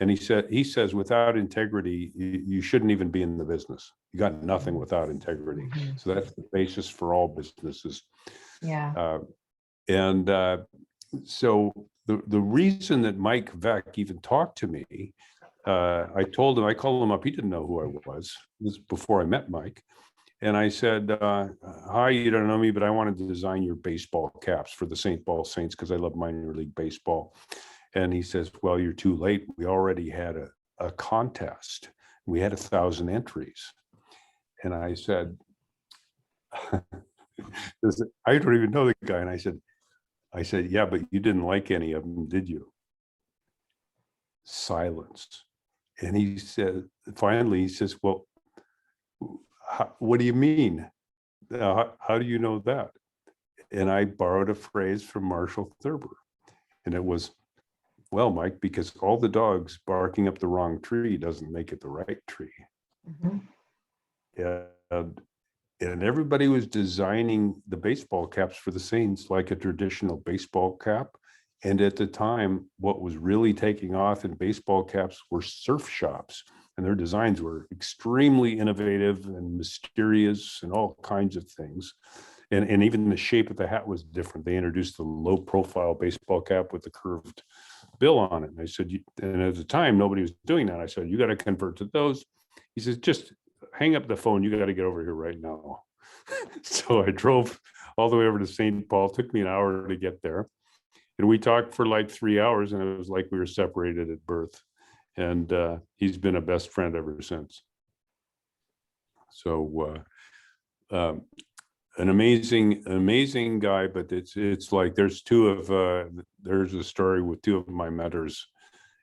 And he says, without integrity, you shouldn't even be in the business. You got nothing without integrity. Mhm. So that's the basis for all businesses. Yeah. So the reason that Mike Veck even talked to me, I called him up. He didn't know who I was. This was before I met Mike. And I said, hi, you don't know me, but I wanted to design your baseball caps for the St. Paul Saints because I love minor league baseball. And he says, well, you're too late. We already had a contest. We had 1,000 entries. And I said, I don't even know the guy. And I said, yeah, but you didn't like any of them, did you? Silence. And he said, finally, he says, well, what do you mean? How do you know that? And I borrowed a phrase from Marshall Thurber. And it was, well, Mike, because all the dogs barking up the wrong tree doesn't make it the right tree. Mhm. And everybody was designing the baseball caps for the Saints like a traditional baseball cap. And at the time, what was really taking off in baseball caps were surf shops. And their designs were extremely innovative and mysterious and all kinds of things. And even the shape of the hat was different. They introduced the low profile baseball cap with the curved bill on it. And I said, and at the time, nobody was doing that. I said, you got to convert to those. He says, just hang up the phone. You got to get over here right now. So I drove all the way over to St. Paul. It took me an hour to get there. And we talked for like 3 hours, and it was like we were separated at birth. And he's been a best friend ever since. So an amazing guy, but it's like there's there's a story with two of my mentors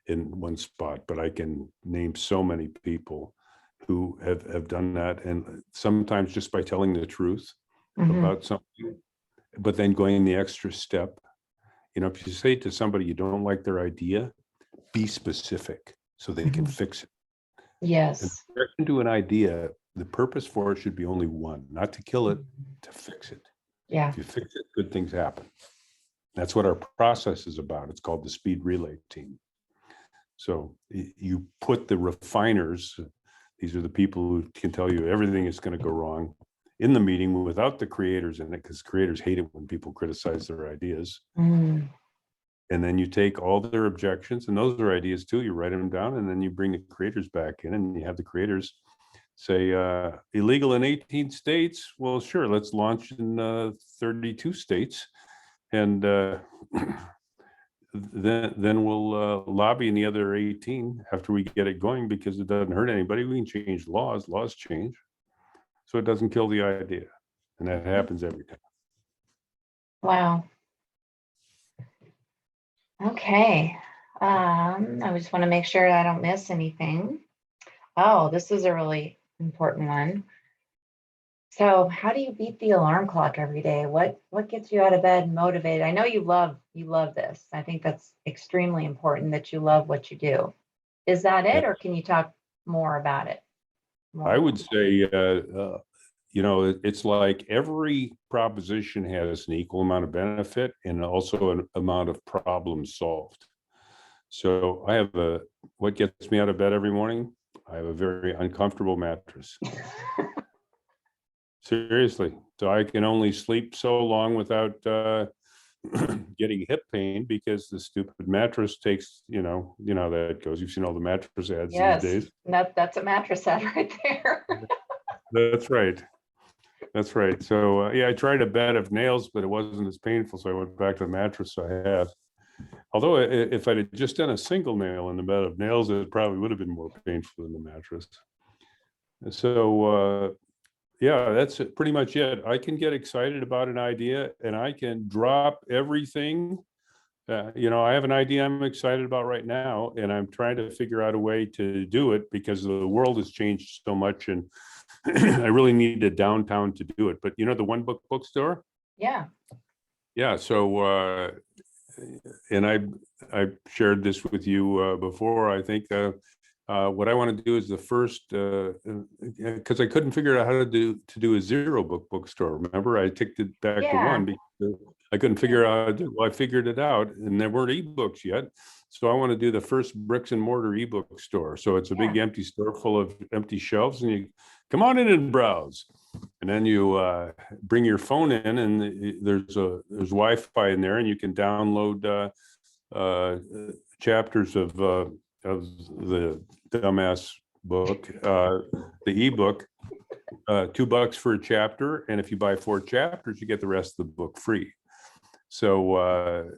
in one spot, but I can name so many people who have done that. And sometimes just by telling the truth Mhm. about something, but then going the extra step. You know, if you say to somebody you don't like their idea, be specific so they can Mhm. fix it. And Yes. to an idea, the purpose for it should be only one, not to kill it, to fix it. Yeah. If you fix it, good things happen. That's what our process is about. It's called the speed relay team. So you put the refiners, these are the people who can tell you everything is going to go wrong, in the meeting without the creators in it, because creators hate it when people criticize their ideas. Mm. And then you take all their objections, and those are ideas too, you write them down, and then you bring the creators back in, and you have the creators say, illegal in 18 states. Well, sure, let's launch in 32 states. And then we'll lobby in the other 18 after we get it going, because it doesn't hurt anybody. We can change laws change. So it doesn't kill the idea. And that happens every time. Wow. Okay. I just want to make sure I don't miss anything. Oh, this is a really important one. So, how do you beat the alarm clock every day? What gets you out of bed and motivated? I know you love this. I think that's extremely important that you love what you do. Is that Yeah. it, or can you talk more about it? I would say, it's like every proposition has an equal amount of benefit and also an amount of problems solved. So what gets me out of bed every morning? I have a very uncomfortable mattress. Seriously. So I can only sleep so long without getting hip pain, because the stupid mattress takes, how that goes. You've seen all the mattress ads these Yes, days. that's a mattress ad right there. That's right. That's right. So I tried a bed of nails, but it wasn't as painful. So I went back to the mattress I had. Although if I'd just done a single nail in the bed of nails, it probably would have been more painful than the mattress. So that's pretty much it. I can get excited about an idea, and I can drop everything. I have an idea I'm excited about right now, and I'm trying to figure out a way to do it, because the world has changed so much, and I really needed a downtown to do it. But you know, the One Book bookstore? Yeah. Yeah. So, and I shared this with you before. I think what I want to do is the first, because I couldn't figure out how to do a zero book bookstore. Remember, I ticked it back to Yeah. one because I couldn't figure out how to do it. Well, I figured it out, and there weren't ebooks yet. So I want to do the first bricks and mortar ebook store. So it's a Yeah. big empty store full of empty shelves, and you come on in and browse. And then you bring your phone in, and there's Wi-Fi in there, and you can download uh, chapters of the dumbass book, the ebook, $2 for a chapter, and if you buy 4 chapters, you get the rest of the book free. So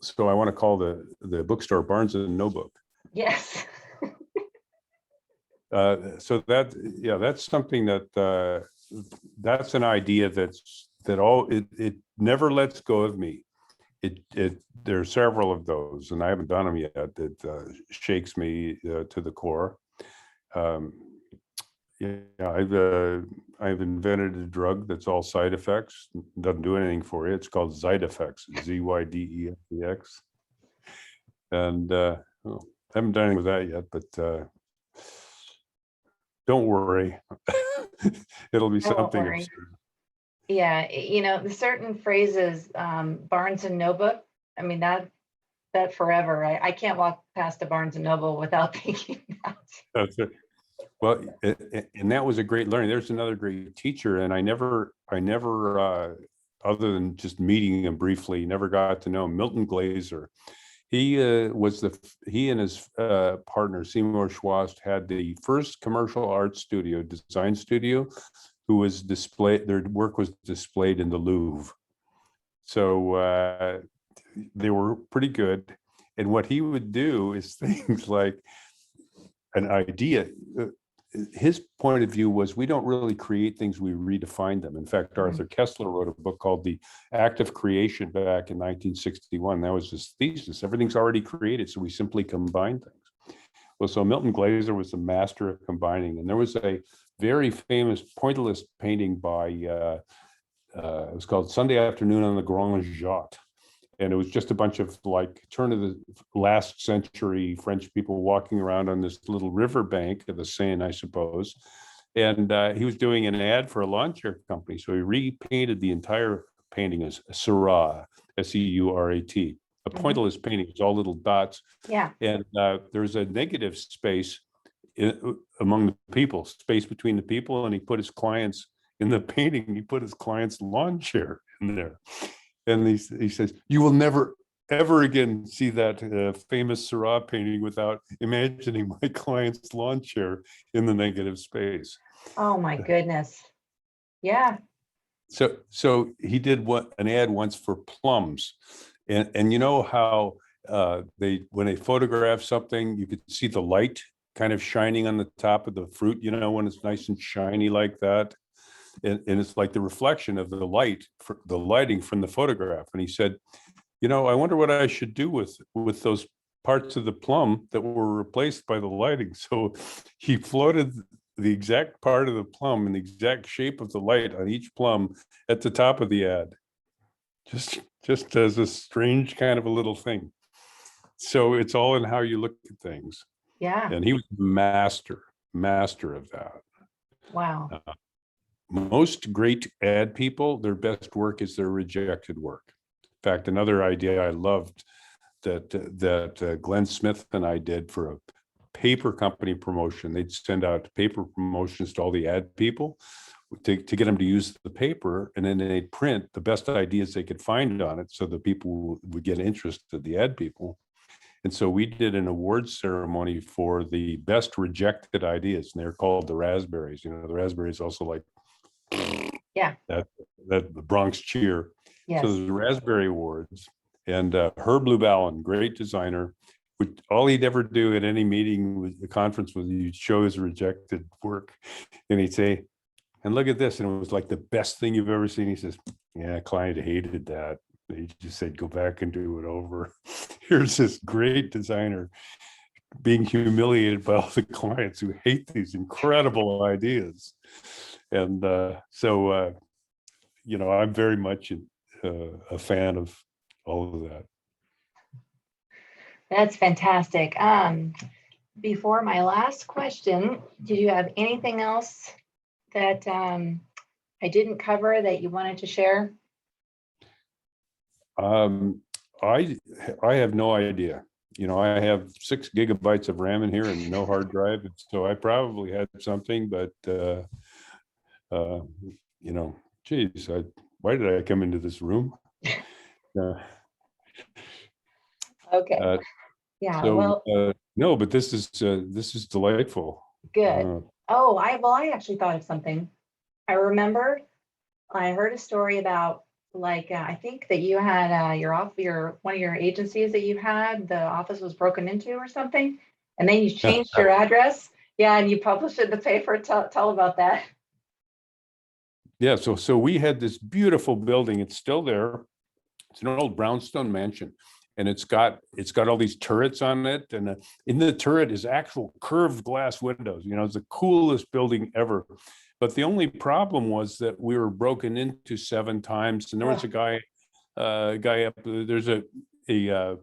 so I want to call the bookstore Barnes and Noble. Yes. So that's something that that's an idea it never lets go of me. There are several of those, and I haven't done them yet. That shakes me to the core. Yeah, I've invented a drug that's all side effects, doesn't do anything for you. It's called Zydefex, Zydefex, and well, I haven't done anything with that yet, but don't worry, it'll be I won't something worry. absurd. Yeah, the certain phrases, Barnes and Noble. I mean, that forever. I can't walk past a Barnes and Noble without thinking that. That's it. Well, and that was a great learning. There's another great teacher, and I never, other than just meeting him briefly, never got to know him. Milton Glaser. He he and his partner Seymour Schwast had the first commercial art studio, design studio, who was displayed. Their work was displayed in the Louvre. So they were pretty good. And what he would do is things like an idea. His point of view was we don't really create things, we redefine them. In fact, Arthur Kessler wrote a book called The Act of Creation back in 1961. That was his thesis. Everything's already created, so we simply combine things. Well, so Milton Glaser was the master of combining. And there was a very famous pointillist painting by, it was called Sunday Afternoon on the Grand Jatte. And it was just a bunch of like turn of the last century French people walking around on this little riverbank of the Seine, I suppose. And he was doing an ad for a lawn chair company. So he repainted the entire painting as Seurat, Seurat, a pointillist painting. It's all little dots. Yeah. And there's a negative space among the people, space between the people. And he put his clients in the painting, he put his client's lawn chair in there. And he says, you will never, ever again see that famous Seurat painting without imagining my client's lawn chair in the negative space. Oh my goodness. Yeah. So he did an ad once for plums. And you know how when they photograph something, you could see the light kind of shining on the top of the fruit, you know, when it's nice and shiny like that. And it's like the reflection of the lighting from the photograph. And he said, you know, I wonder what I should do with those parts of the plum that were replaced by the lighting. So he floated the exact part of the plum and the exact shape of the light on each plum at the top of the ad, just as a strange kind of a little thing. So it's all in how you look at things. Yeah. And he was master of that. Wow. Most great ad people, their best work is their rejected work. In fact, another idea I loved that Glenn Smith and I did for a paper company promotion, they'd send out paper promotions to all the ad people to get them to use the paper, and then they'd print the best ideas they could find on it so the people would get interested, the ad people. And so we did an awards ceremony for the best rejected ideas, and they're called the raspberries. You know, the raspberries also like Yeah. that the Bronx cheer. Yes. So there's Raspberry Awards, and Herb Lubalin, great designer, all he'd ever do at any meeting with the conference was he'd show his rejected work, and he'd say, and look at this, and it was like the best thing you've ever seen. He says, yeah, client hated that. He just said, go back and do it over. Here's this great designer being humiliated by all the clients who hate these incredible ideas. And I'm very much a fan of all of that. That's fantastic. Before my last question, did you have anything else that I didn't cover that you wanted to share? I have no idea. I have 6 gigabytes of RAM in here and no hard drive, so I probably had something, but geez, why did I come into this room? Okay. Yeah. So Well, no, but this is delightful. good. Oh, I actually thought of something. I remember I heard a story about I think that you had one of your agencies that you had, the office was broken into or something, and then you changed your address. Yeah, and you published it in the paper. Tell about that. Yeah, so we had this beautiful building. It's still there. It's an old brownstone mansion, and it's got all these turrets on it, and in the turret is actual curved glass windows. It's the coolest building ever. But the only problem was that we were broken into 7 times, and there was a guy up. There's well,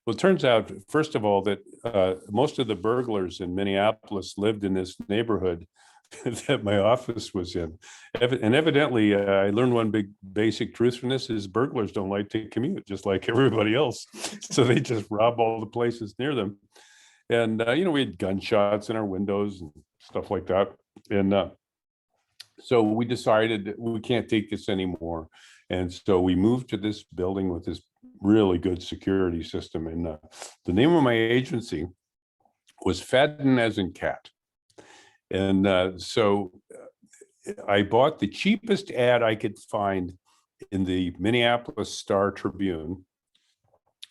it turns out, first of all, that most of the burglars in Minneapolis lived in this neighborhood that my office was in. And evidently, I learned one big basic truth from this is burglars don't like to commute, just like everybody else. So they just rob all the places near them. And, we had gunshots in our windows and stuff like that. And so we decided that we can't take this anymore. And so we moved to this building with this really good security system. And the name of my agency was Fahden as in cat. And so I bought the cheapest ad I could find in the Minneapolis Star Tribune,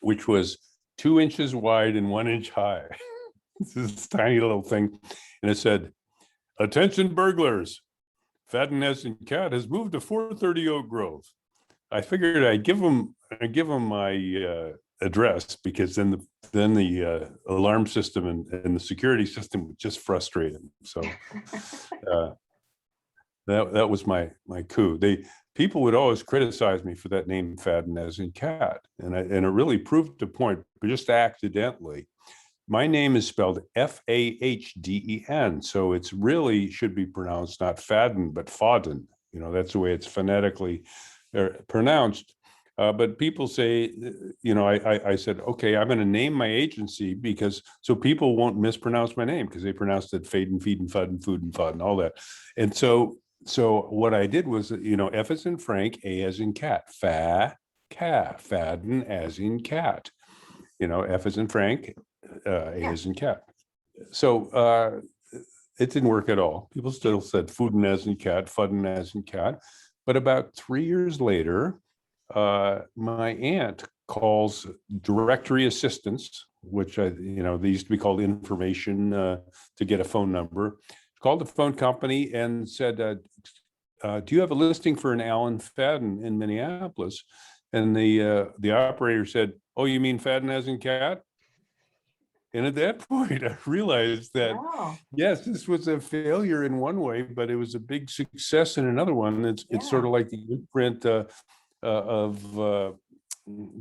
which was 2 inches wide and 1 inch high. This tiny little thing. And it said, "Attention burglars, Fahden as in cat has moved to 430 Oak Grove." I figured I'd give them my address, because then the alarm system and the security system would just frustrate them. So that was my coup. People would always criticize me for that name, Fahden as in cat, and it really proved a point, but just accidentally. My name is spelled Fahden, so it's really should be pronounced not Fahden but Fahden. That's the way it's phonetically pronounced. But people say, I said, okay, I'm going to name my agency so people won't mispronounce my name, because they pronounced it Fahden, Feeden, Fudden, Food and Fud and all that. And so what I did was, F as in Frank, A as in cat, Fahden as in cat, F as in Frank, A as in cat. So it didn't work at all. People still said Fuden as in cat, Fudden as in cat. But about 3 years later, my aunt calls directory assistance, which they used to be called information to get a phone number. Called the phone company and said, "Do you have a listing for an Allen Fahden in Minneapolis?" And the operator said, "Oh, you mean Fahden as in cat?" And at that point, I realized that, yes, this was a failure in one way, but it was a big success in another one. It's sort of like the imprint of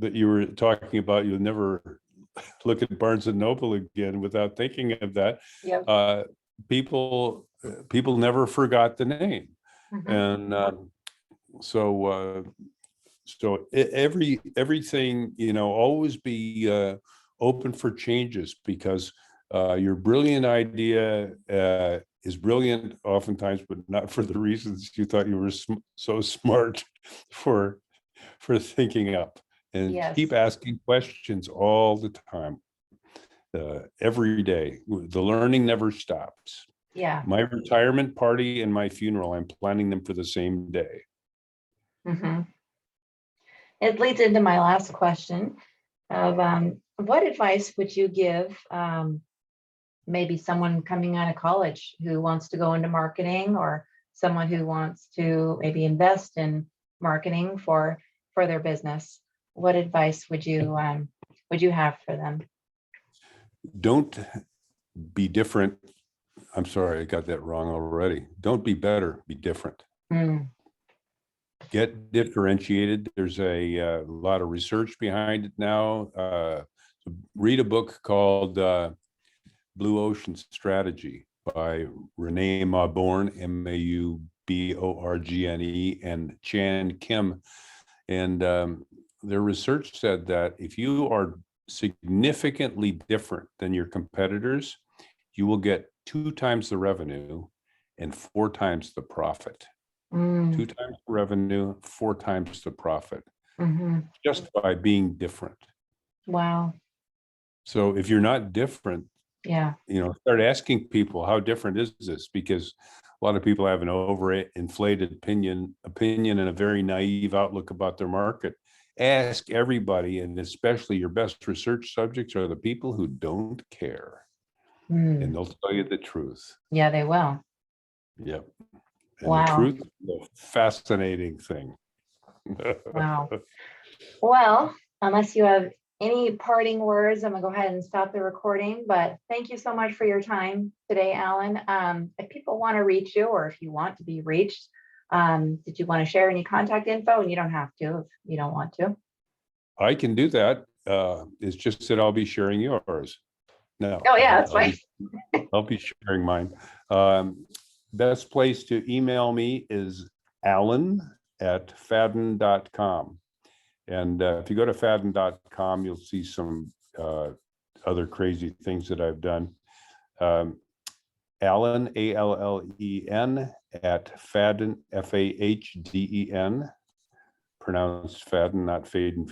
that you were talking about. You'll never look at Barnes and Noble again without thinking of that. Yep. People never forgot the name. And so everything, always be open for changes, because your brilliant idea is brilliant oftentimes, but not for the reasons you thought you were so smart for thinking up. And keep asking questions all the time, every day. The learning never stops. Yeah. My retirement party and my funeral, I'm planning them for the same day. It leads into my last question of what advice would you give maybe someone coming out of college who wants to go into marketing, or someone who wants to maybe invest in marketing for their business? What advice would you have for them? don't be different. I'm sorry, I got that wrong already. Don't be better, be different. Mm. Get differentiated. There's a lot of research behind it now. Read a book called Blue Ocean Strategy by Renee Mauborgne, Mauborgne, and Chan Kim. And their research said that if you are significantly different than your competitors, you will get 2 times the revenue and 4 times the profit. 2 Mm. times the revenue, 4 times the profit, Mm-hmm. just by being different. Wow. So if you're not different, Yeah. start asking people, how different is this? Because a lot of people have an overinflated opinion and a very naive outlook about their market. Ask everybody, and especially your best research subjects are the people who don't care, and Mm. they'll tell you the truth. Yeah, they will. Yep. And the Wow. truth is a fascinating thing. Wow. Well, unless you have any parting words, I'm gonna go ahead and stop the recording, but thank you so much for your time today, Alan. If people want to reach you, or if you want to be reached, did you want to share any contact info? And you don't have to if you don't want to. I can do that. It's just that I'll be sharing yours. No, Oh yeah, that's fine. I'll be sharing mine. Best place to email me is allen@fahden.com. And if you go to fahden.com, you'll see some other crazy things that I've done. Allen, Allen, at Fahden, Fahden, pronounced Fahden, not Fahden,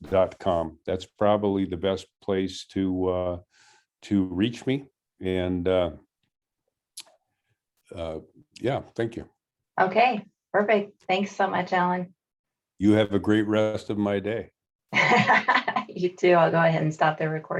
Fahden.com. That's probably the best place to reach me. And yeah, thank you. Okay, perfect. Thanks so much, Alan. You have a great rest of my day. You too. I'll go ahead and stop the recording.